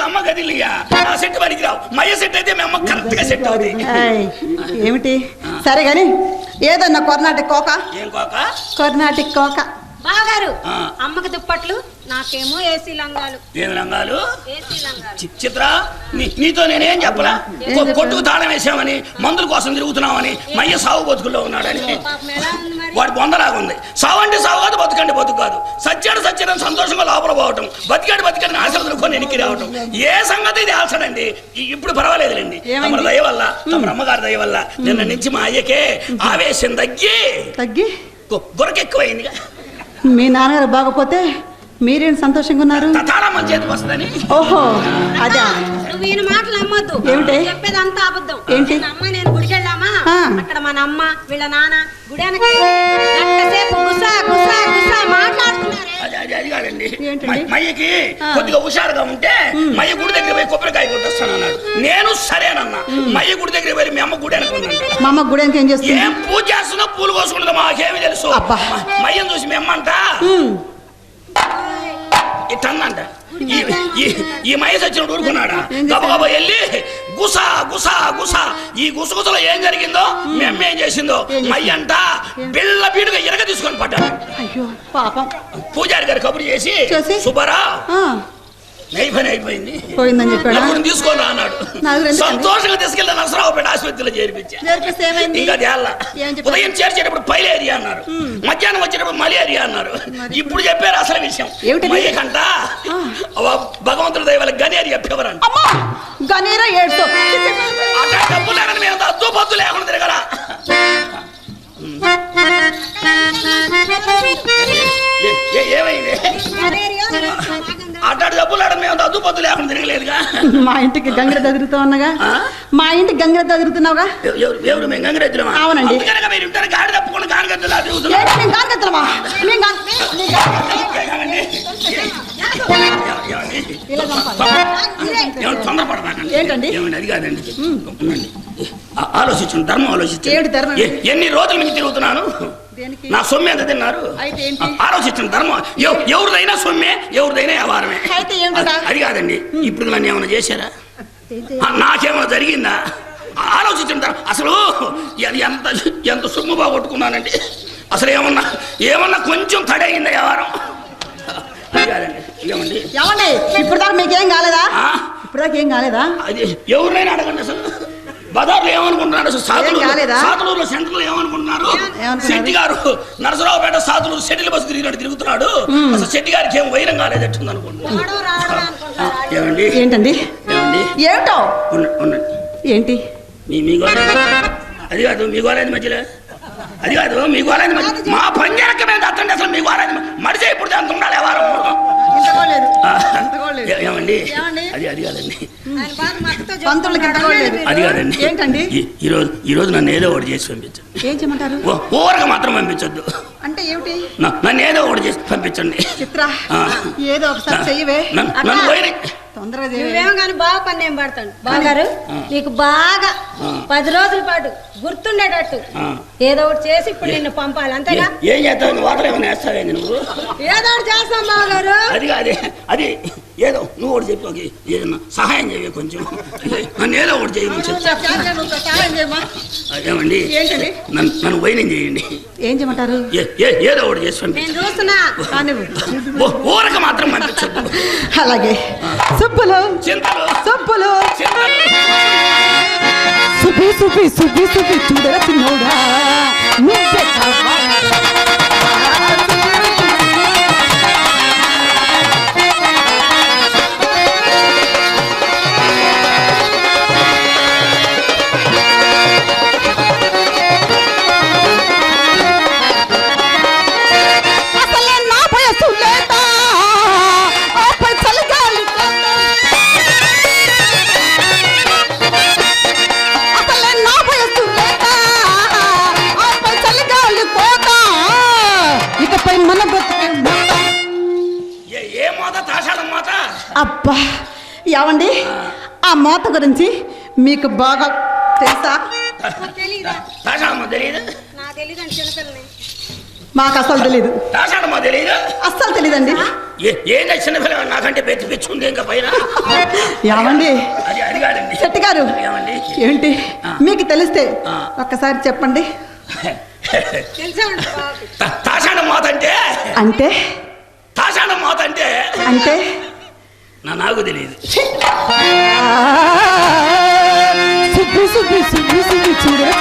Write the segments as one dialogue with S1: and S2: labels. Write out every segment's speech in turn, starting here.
S1: అమ్మ గదిలియా ఆ సెట్ పనికి రావు మయ్య సెట్ అయితే మీ అమ్మ కరెక్ట్ గా సెట్ అవుతుంది.
S2: ఏమిటి సరే గాని ఏదన్నా కర్ణాటక కోక.
S1: ఏం కోక?
S2: కర్ణాటక కోక.
S3: బాగారు అమ్మకి దుప్పట్లు నాకేమో ఏసీ లంగాలు.
S1: ఏం రంగాలు?
S3: ఏసీ లంగాలు.
S1: చిత్ర నీతో నేనేం చెప్పలా? కొట్టుకు తాళం వేసామని మందుల కోసం తిరుగుతున్నామని మయ్య సాగు బతుకుల్లో ఉన్నాడని. వాడు బొందలాగా ఉంది. సావు అంటే సావు కాదు, బతుకండి బతుకు కాదు. సత్యాడు సత్యాన్ని సంతోషంగా లోపల పోవటం, బతికాడు బతికాడిని ఆశలు కొని ఎనికి రావటం. ఏ సంగతి ఇది ఆల్చడండి. ఇప్పుడు పర్వాలేదులేండి. తమ దయ వల్ల తమ అమ్మగారి దయ వల్ల నిన్న నుంచి మా అయ్యకే ఆవేశం తగ్గి గొరకెక్కువైందిగా.
S2: మీ నాన్నగారు బాగపోతే మీరేం సంతోషంగా ఉన్నారు?
S1: ఓహో
S2: అదా.
S3: నువ్వు ఈయన మాటలు నమ్మొద్దు.
S2: ఏమిటి
S3: చెప్పేదంతా అబద్ధం.
S2: ఏంటి?
S3: అమ్మ నేను గుడికి వెళ్ళామా, అక్కడ మన అమ్మ వీళ్ళ నాన్న గుడి మాట్లాడుతున్నారు.
S1: అది కాదండి, మయ్యకి కొద్దిగా హుషారుగా ఉంటే మయ్య గుడి దగ్గర పోయి కొబ్బరికాయ కొట్టొస్తానన్నాడు. నేను సరేనన్నా. మయ్య గుడి దగ్గర పోయి మీ అమ్మ గుడి అనుకున్నాను.
S2: మా అమ్మ గుడి ఏం చేస్తుంది?
S1: ఏం పూజ చేస్తున్నా పూలు కోసుకుంటుందో మాకేమి తెలుసు. మయ్యను చూసి మీ అమ్మ అంట ఇట్టందంట. ఈ మహేష్ వచ్చిన ఊరుకున్నాడా? గబగబా వెళ్ళి గుసా గుసా గుసా. ఈ గుసగుసలో ఏం జరిగిందో మీ అమ్మ ఏం చేసిందో మయ్యంట బిళ్ళ బీడుగా ఎరగ తీసుకొని పడ్డాడు. పూజారి గారు కబురు చేసి సుబ్బరా పని అయిపోయింది తీసుకొని రా అన్నాడు. సంతోషంగా తీసుకెళ్ళి నరసరావుపేట ఆసుపత్రిలో చేర్పించా. ఇంకా ఉదయం చేర్చేటప్పుడు పైలేరియా అన్నారు, మధ్యాహ్నం వచ్చేటప్పుడు మలేరియా అన్నారు. ఇప్పుడు చెప్పారు అసలు విషయం. మయ్యకంట భగవంతుడి దయ వల్ల గనేరియా ఫీవర్ అంట. అట్లా డబ్బు లేదని మేము అద్దు పద్దు లేకుండా తిరగరా. ఏమైంది? అట్లాంటి డబ్బులు ఆడ మేము అద్దు పద్దు లేకుండా తిరగలేదుగా.
S2: మా ఇంటికి గంగరెద్దు ఎదురుతూ ఉన్నగా. మా ఇంటికి గంగరెద్దు ఎదురుతున్నావుగా.
S1: ఎవరు మేము గంగరెద్దులమా?
S2: అవునండి.
S1: మీరు ఇంటారు గాడి తప్పకుండా గానగద్దులా తొందరపడతానండి. ఏంటండి? ఏమండి అది కాదండి, ఆలోచించండి. ధర్మం ఆలోచించండి. ఎన్ని రోజులు మీకు తిరుగుతున్నాను, నా సొమ్మె ఎంత తిన్నారు ఆలోచించండి. ధర్మం ఎవరిదైనా సొమ్మే, ఎవరిదైనా వ్యవహారమే. అది కాదండి, ఇప్పుడు నన్ను ఏమైనా చేశారా, నాకేమైనా జరిగిందా ఆలోచించండి. అసలు ఎంత ఎంత సొమ్ము బాగొట్టుకున్నానండి. అసలు ఏమన్నా కొంచెం తడి అయిందా వ్యవహారం?
S2: ఏమండి ఇప్పుడు దాకా మీకేం కాలేదా? ఇప్పుడు దాకా ఏం కాలేదా?
S1: అది ఎవరినైనా అడగండి. అసలు బజార్లో ఏమనుకుంటున్నారు, సాతులూరులో సెంటర్ లో ఏమనుకుంటున్నారు? శెట్టి గారు నరసరావుపేట సాతులూరు షెటిల్ బస్సు తిరుగుతున్నాడు. అసలు శెట్టి గారికి ఏం వైరం కాలేదట్టుంది అనుకుంటున్నాను. ఏమండి?
S2: ఏంటండి? ఏమిటో ఏంటి
S1: మీ అది కాదు, మీ గోలేదు మధ్యలో అది కాదు, మీ గోలేదు మా పంజారక మీద అత్తండి. అసలు మీ గోలేదు మడిసే ఇప్పుడు అంత ఉండాలి వ్యవహారం. ఏమండి? అది కాదండి, అది కాదండి.
S2: ఏంటండి?
S1: ఈ రోజు నన్ను ఏదో ఒకటి చేసి పంపించండి.
S2: ఏం చేయమంటారు?
S1: ఊరక మాత్రం పంపించొద్దు.
S2: అంటే ఏమిటి?
S1: నన్ను ఏదో ఒకటి చేసి పంపించండి.
S2: చిత్ర ఏదో ఒకసారి చెయ్యవే.
S3: నువ్వేమో కానీ బాగా పని ఏం పడతాను. బాగారు నీకు బాగా 10 రోజుల పాటు గుర్తుండేటట్టు ఏదో ఒకటి చేసి ఇప్పుడు నిన్ను పంపాలి. అంతేగా?
S1: ఏం చేస్తావు? వాటర్ ఏమైనా వేస్తావేంది నువ్వు?
S3: ఏదో ఒకటి చేస్తాం బాగారు.
S1: అది ఏదో నువ్వు ఒకటి చెప్పి ఏదన్నా సహాయం చేయ, కొంచెం నన్ను ఏదో ఒకటి చేయమని ఏమండి? నన్ను వైనం చేయండి.
S2: ఏం చేయమంటారు?
S1: ఏదో ఒకటి చేసి పంపించండి.
S3: చూస్తున్నా
S1: ఊరక మాత్రం పంపించద్దు.
S2: అలాగే. సుబ్బులు సుబ్బులు సుబ్బి సుబ్బి సుబ్బి సుబ్బి చూడరా చిన్నోడా నువ్వే అబ్బా. ఏమండి ఆ మోత గురించి మీకు బాగా తెలుసా? మాకు అసలు తెలీదు.
S1: తాసాడు మా తెలియదు.
S2: అస్సలు తెలీదండి.
S1: ఏంటో చిన్న పిల్ల నాకంటే పెట్టి పిచ్చుంది ఇంకా పైన.
S2: ఏమండి
S1: అది అది కాదండి
S2: శెట్టి గారు,
S1: ఏమండి
S2: ఏంటి మీకు తెలిస్తే ఒక్కసారి చెప్పండి.
S1: తాసాడు మోత అంటే
S2: అంటే
S1: తాసాడు మోత అంటే
S2: అంటే
S1: నాకు తెలియదు.
S2: సుబ్బి సుబ్బి సుబ్బి సుబ్బి చూడరా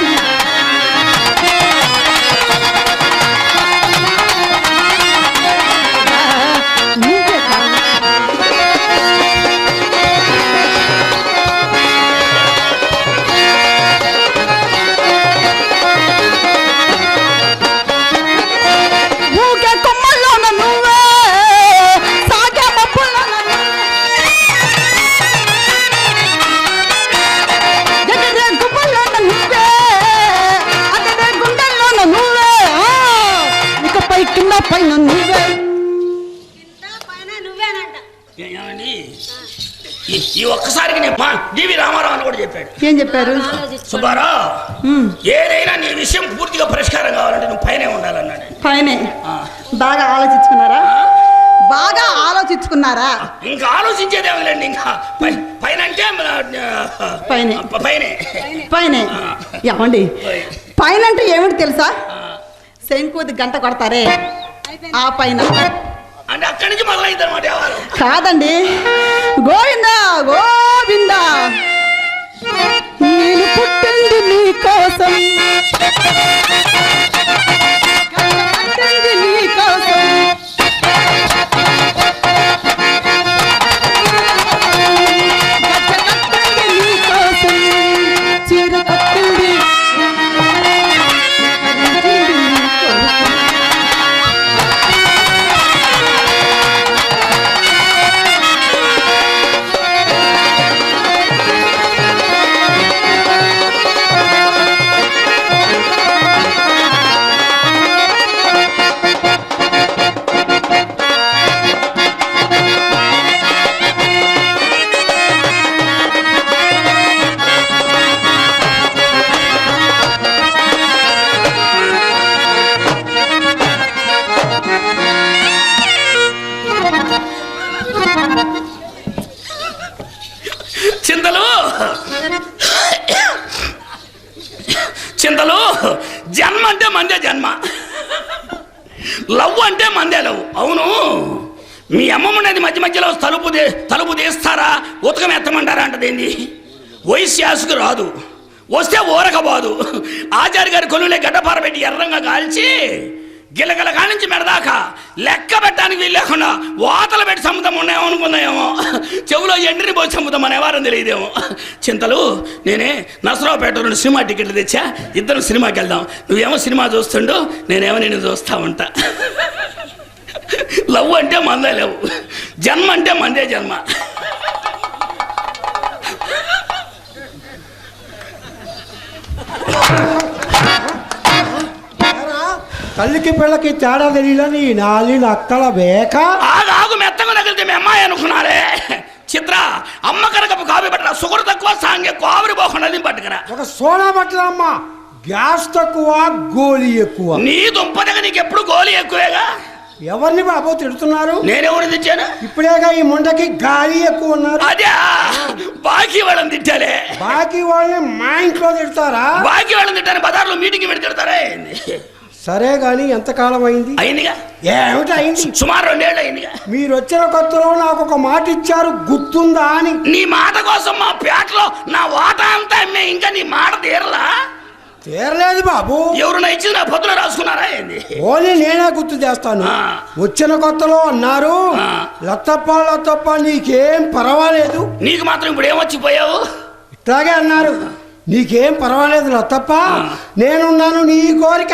S2: పైన నువ్వే
S3: నువ్వేనంట.
S1: ఏమండి ఈ ఒక్కసారికి నేను మా డివి రామారావు అని కూడా చెప్పాడు.
S2: ఏం చెప్పారు?
S1: సుబ్బారావు, ఏదైనా నీ విషయం పూర్తిగా పరిష్కారం కావాలంటే నువ్వు పైనే ఉండాలన్నాడు.
S2: పైనే బాగా ఆలోచించుకున్నారా? బాగా ఆలోచించుకున్నారా?
S1: ఇంకా ఆలోచించేదేమిలేండి. ఇంకా పైన అంటే
S2: పైనే
S1: పైనే
S2: పైనే. ఏమండి పైన అంటే ఏమిటి తెలుసా? శంకుది గంట కొడతారే ఆ పైన
S1: అంటే అక్కడి నుంచి మొదలైంది అనమాట. ఎవరు
S2: కాదండి, గోవిందా గోవిందా, నేను పుట్టింది నీ కోసం, పుట్టింది నీ కోసం, కట్టింది నీ కోసం, చీర కట్టింది
S1: చింతలు. జన్మ అంటే మందే జన్మ, లవ్ అంటే మందే లవ్. అవును, మీ అమ్మమ్మ అనేది మధ్య మధ్యలో తలుపు తీస్తారా ఉతకం ఎత్తమంటారా అంటదేంది? వైశ్యాసుకు రాదు, వస్తే ఊరకపోదు. ఆచార్య గారి కొలువులే గడ్డపార పెట్టి ఎర్రంగా కాల్చి గిలగల కానించి మెడదాకా లెక్క పెట్టడానికి వీలు లేకుండా వాతలు పెట్టి చంపుతాం ఉన్నాయేమో అనుకున్నాయేమో. చెవులో ఎండిని పోయి చంపుతాం అనేవారం తెలియదేమో. చింతలు, నేనే నసరావుపేట నుండి సినిమా టికెట్లు తెచ్చా, ఇద్దరు సినిమాకి వెళ్దాం. నువ్వేమో సినిమా చూస్తుండు, నేనేమో నేను చూస్తా ఉంటా. లవ్ అంటే మందే లవ్, జన్మ అంటే మందే జన్మ.
S4: తల్లికి పిల్లకి తేడా తెలియదని నాలి అక్కల బేక.
S1: ఆగు మెత్తగా తగిలితే మీ అమ్మాయి అనుకున్నారే. చిత్ర, అమ్మ కనుక కావి పట్టరా, షుగర్ తక్కువ, సాంగే కావిరి పోకుండా పట్టుకురా.
S4: ఒక సోడా పట్టదమ్మా, గ్యాస్ తక్కువ, గోళీ ఎక్కువ.
S1: నీ దుంపదగా నీకు ఎప్పుడు గోళీ ఎక్కువేగా.
S4: ఎవరిని బాబు తిడుతున్నారు?
S1: నేనెవరు తెచ్చాను?
S4: ఇప్పుడేగా ఈ ముండకి గాలి ఎక్కువ ఉన్నారు.
S1: అదే బాకీ వాళ్ళని తిట్టాలే.
S4: బాకీ వాళ్ళని మా ఇంట్లో తిడతారా?
S1: బాకీ వాళ్ళని తిట్టాను, బజార్లో మీటింగ్ పెట్టి తిడతారా?
S4: సరే గాని ఎంతకాలం అయింది?
S1: అయిందిగా.
S4: ఏమిటి అయింది?
S1: సుమారు 2 ఏళ్ళు అయిందిగా.
S4: మీరు వచ్చిన కొత్తలో నాకు ఒక మాట ఇచ్చారు, గుర్తుందా అని.
S1: నీ మాట కోసం మా పేటలో నా వాటా అంతా అమ్మే, ఇంకా నీ మాట తీరలా?
S4: తీరలేదు బాబు.
S1: ఎవరు ఇచ్చింది? నా పొద్దున రాసుకున్నారా ఏంది?
S4: ఓన్లీ నేనే గుర్తు చేస్తాను. వచ్చిన కొత్తలో అన్నారు, లత్తప్ప నీకేం పర్వాలేదు.
S1: నీకు మాత్రం ఇప్పుడు ఏమొచ్చిపోయావు?
S4: ఇట్లాగే అన్నారు, నీకేం పర్వాలేదు లత్తప్ప, నేనున్నాను, నీ కోరిక